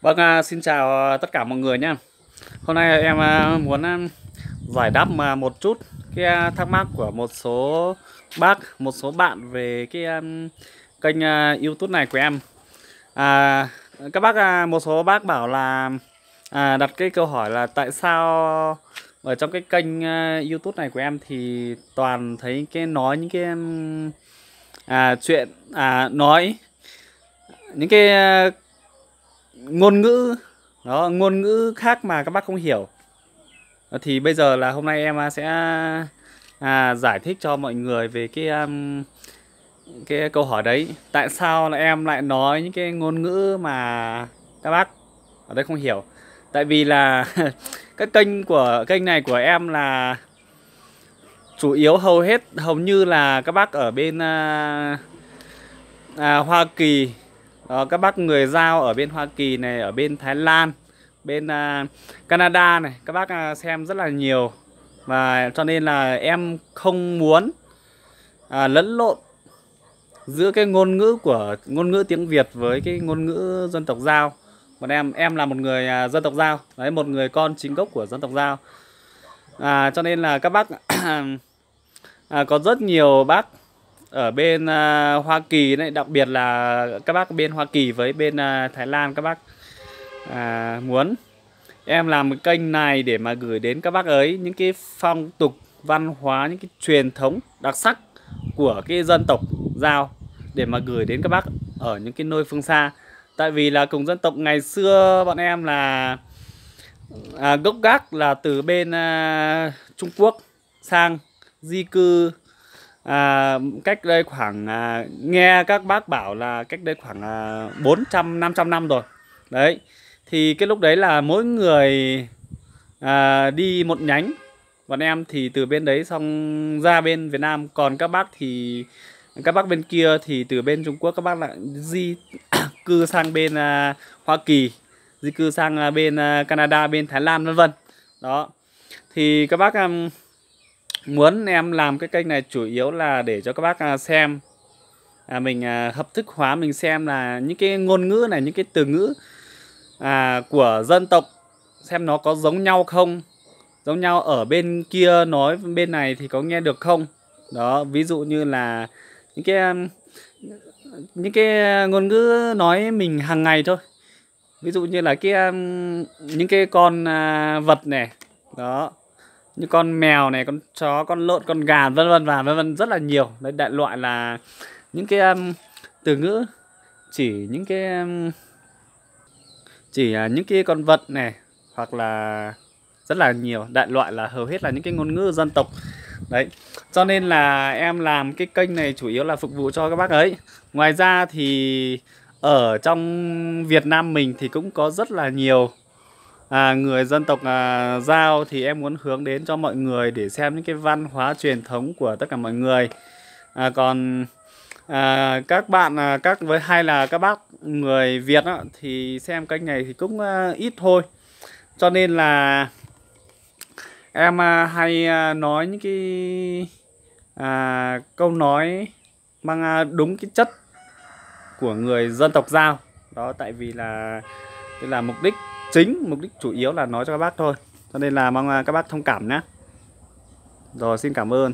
Vâng, xin chào tất cả mọi người nhé. Hôm nay em muốn giải đáp một chút cái thắc mắc của một số bác, một số bạn về cái kênh YouTube này của em. À, các bác, một số bác bảo là đặt cái câu hỏi là tại sao ở trong cái kênh YouTube này của em thì toàn thấy nói những cái chuyện nói những cái ngôn ngữ đó, ngôn ngữ khác mà các bác không hiểu. Thì bây giờ là hôm nay em sẽ giải thích cho mọi người về cái câu hỏi đấy. Tại sao là em lại nói những cái ngôn ngữ mà các bác ở đây không hiểu? Tại vì là các kênh này của em là chủ yếu hầu như là các bác ở bên Hoa Kỳ. Đó, các bác người Dao ở bên Hoa Kỳ này, ở bên Thái Lan, bên Canada này, các bác xem rất là nhiều. Và cho nên là em không muốn lẫn lộn giữa cái ngôn ngữ tiếng Việt với cái ngôn ngữ dân tộc Dao. Còn em là một người dân tộc Dao, đấy, một người con chính gốc của dân tộc Dao. Cho nên là các bác có rất nhiều bác ở bên Hoa Kỳ đấy, đặc biệt là các bác bên Hoa Kỳ với bên Thái Lan, các bác muốn em làm một kênh này để mà gửi đến các bác ấy những cái phong tục văn hóa, những cái truyền thống đặc sắc của cái dân tộc Dao, để mà gửi đến các bác ở những cái nơi phương xa. Tại vì là cùng dân tộc ngày xưa bọn em là gốc gác là từ bên Trung Quốc sang di cư cách đây khoảng nghe các bác bảo là cách đây khoảng 400-500 năm rồi. Đấy, thì cái lúc đấy là mỗi người đi một nhánh. Bọn em thì từ bên đấy xong ra bên Việt Nam. Còn các bác bên kia thì từ bên Trung Quốc các bác lại di cư sang bên Hoa Kỳ, di cư sang bên Canada, bên Thái Lan, vân vân. Đó, thì các bác muốn em làm cái kênh này chủ yếu là để cho các bác xem, mình hợp thức hóa, mình xem là những cái ngôn ngữ này, những cái từ ngữ của dân tộc xem nó có giống nhau không, giống nhau ở bên kia nói bên này thì có nghe được không. Đó, ví dụ như là những cái ngôn ngữ nói mình hàng ngày thôi, ví dụ như là những cái con vật này, đó, như con mèo này, con chó, con lợn, con gà, vân vân và vân vân, rất là nhiều. Đấy, đại loại là những cái từ ngữ chỉ những cái con vật này, hoặc là rất là nhiều, đại loại là hầu hết là những cái ngôn ngữ dân tộc. Đấy, cho nên là em làm cái kênh này chủ yếu là phục vụ cho các bác ấy. Ngoài ra thì ở trong Việt Nam mình thì cũng có rất là nhiều người dân tộc Dao, thì em muốn hướng đến cho mọi người để xem những cái văn hóa truyền thống của tất cả mọi người. Còn các bạn hay là các bác người Việt thì xem kênh này thì cũng ít thôi. Cho nên là em hay nói những cái câu nói mang đúng cái chất của người dân tộc Dao. Đó, tại vì là đây là mục đích chủ yếu là nói cho các bác thôi. Cho nên là mong các bác thông cảm nhé. Rồi, xin cảm ơn.